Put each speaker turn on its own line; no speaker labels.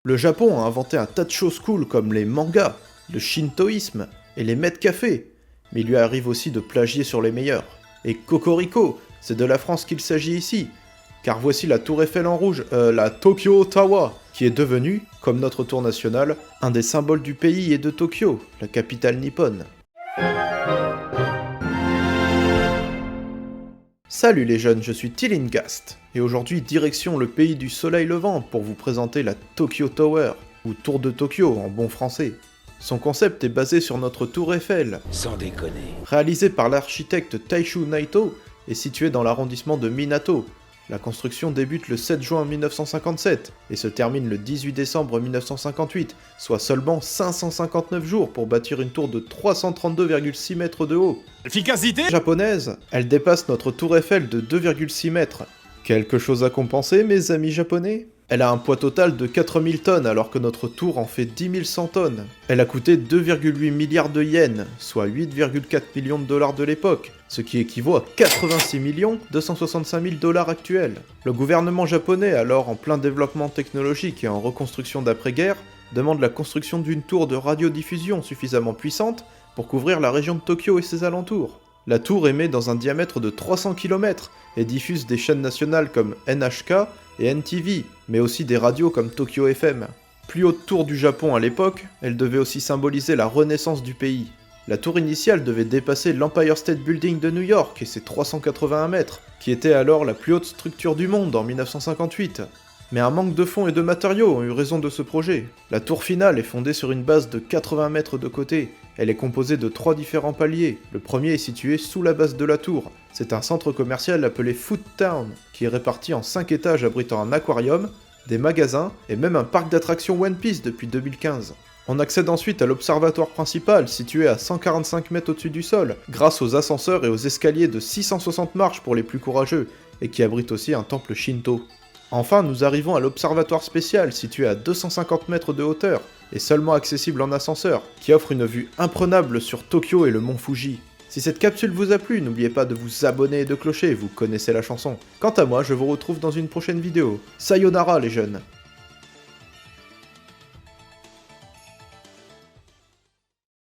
Le Japon a inventé un tas de choses cool comme les mangas, le shintoïsme et les maîtres cafés, mais il lui arrive aussi de plagier sur les meilleurs. Et cocorico, c'est de la France qu'il s'agit ici, car voici la tour Eiffel en rouge, la Tokyo Tower, qui est devenue, comme notre tour nationale, un des symboles du pays et de Tokyo, la capitale nippone. Salut les jeunes, je suis Tilingast, et aujourd'hui direction le pays du soleil levant pour vous présenter la Tokyo Tower, ou Tour de Tokyo en bon français. Son concept est basé sur notre tour Eiffel.
Sans déconner.
Réalisé par l'architecte Taishu Naito et situé dans l'arrondissement de Minato. La construction débute le 7 juin 1957 et se termine le 18 décembre 1958, soit seulement 559 jours pour bâtir une tour de 332,6 mètres de haut.
Efficacité
Japonaise, elle dépasse notre tour Eiffel de 2,6 mètres. Quelque chose à compenser, mes amis japonais ? Elle a un poids total de 4000 tonnes alors que notre tour en fait 10 100 tonnes. Elle a coûté 2,8 milliards de yens, soit 8,4 millions de dollars de l'époque, ce qui équivaut à 86 265 000 dollars actuels. Le gouvernement japonais, alors en plein développement technologique et en reconstruction d'après-guerre, demande la construction d'une tour de radiodiffusion suffisamment puissante pour couvrir la région de Tokyo et ses alentours. La tour émet dans un diamètre de 300 km et diffuse des chaînes nationales comme NHK et NTV, mais aussi des radios comme Tokyo FM. Plus haute tour du Japon à l'époque, elle devait aussi symboliser la renaissance du pays. La tour initiale devait dépasser l'Empire State Building de New York et ses 381 mètres, qui était alors la plus haute structure du monde en 1958. Mais un manque de fonds et de matériaux ont eu raison de ce projet. La tour finale est fondée sur une base de 80 mètres de côté. Elle est composée de 3 différents paliers. Le premier est situé sous la base de la tour. C'est un centre commercial appelé Food Town, qui est réparti en 5 étages abritant un aquarium, des magasins et même un parc d'attractions One Piece depuis 2015. On accède ensuite à l'observatoire principal, situé à 145 mètres au-dessus du sol, grâce aux ascenseurs et aux escaliers de 660 marches pour les plus courageux, et qui abrite aussi un temple Shinto. Enfin, nous arrivons à l'observatoire spécial, situé à 250 mètres de hauteur, et seulement accessible en ascenseur, qui offre une vue imprenable sur Tokyo et le mont Fuji. Si cette capsule vous a plu, n'oubliez pas de vous abonner et de clocher, vous connaissez la chanson. Quant à moi, je vous retrouve dans une prochaine vidéo. Sayonara les jeunes!